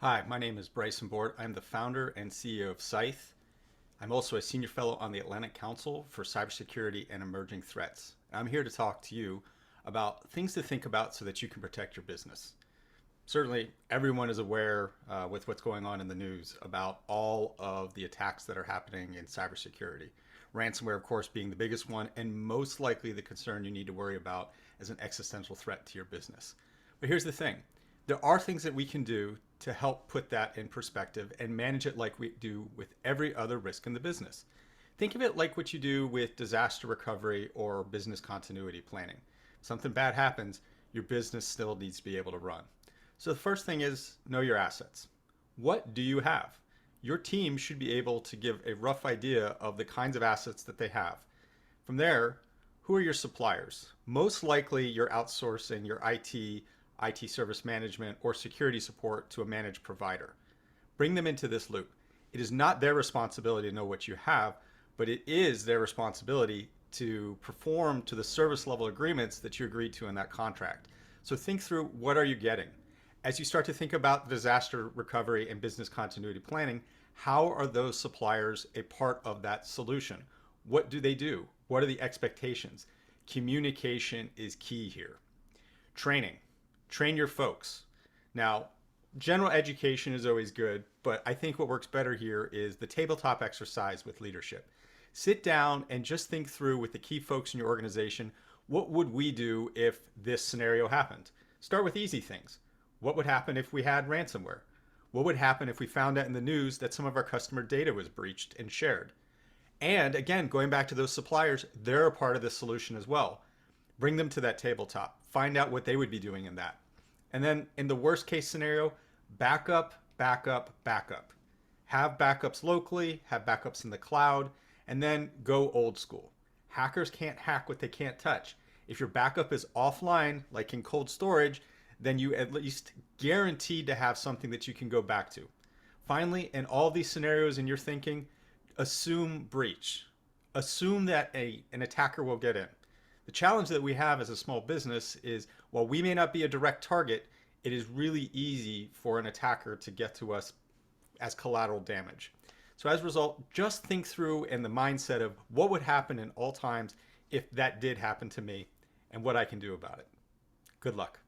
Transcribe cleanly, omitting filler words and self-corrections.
Hi, my name is Bryson Board. I'm the founder and CEO of Scythe. I'm also a senior fellow on the Atlantic Council for Cybersecurity and Emerging Threats. I'm here to talk to you about things to think about so that you can protect your business. Certainly, everyone is aware with what's going on in the news about all of the attacks that are happening in cybersecurity. Ransomware, of course, being the biggest one and most likely the concern you need to worry about as an existential threat to your business. But here's the thing. There are things that we can do to help put that in perspective and manage it like we do with every other risk in the business. Think of it like what you do with disaster recovery or business continuity planning. If something bad happens, your business still needs to be able to run. So the first thing is know your assets. What do you have? Your team should be able to give a rough idea of the kinds of assets that they have. From there, who are your suppliers? Most likely you're outsourcing your IT service management, or security support to a managed provider. Bring them into this loop. It is not their responsibility to know what you have, but it is their responsibility to perform to the service level agreements that you agreed to in that contract. So think through, what are you getting? As you start to think about disaster recovery and business continuity planning, how are those suppliers a part of that solution? What do they do? What are the expectations? Communication is key here. Training. Train your folks. Now, general education is always good, but I think what works better here is the tabletop exercise with leadership. Sit down and just think through with the key folks in your organization, what would we do if this scenario happened? Start with easy things. What would happen if we had ransomware? What would happen if we found out in the news that some of our customer data was breached and shared? And again, going back to those suppliers, they're a part of this solution as well. Bring them to that tabletop. Find out what they would be doing in that. And then in the worst case scenario, backup, backup, backup. Have backups locally, have backups in the cloud, and then go old school. Hackers can't hack what they can't touch. If your backup is offline, like in cold storage, then you at least guaranteed to have something that you can go back to. Finally, in all these scenarios in your thinking, assume breach. Assume that an attacker will get in. The challenge that we have as a small business is, while we may not be a direct target, it is really easy for an attacker to get to us as collateral damage. So as a result, just think through in the mindset of what would happen in all times if that did happen to me and what I can do about it. Good luck.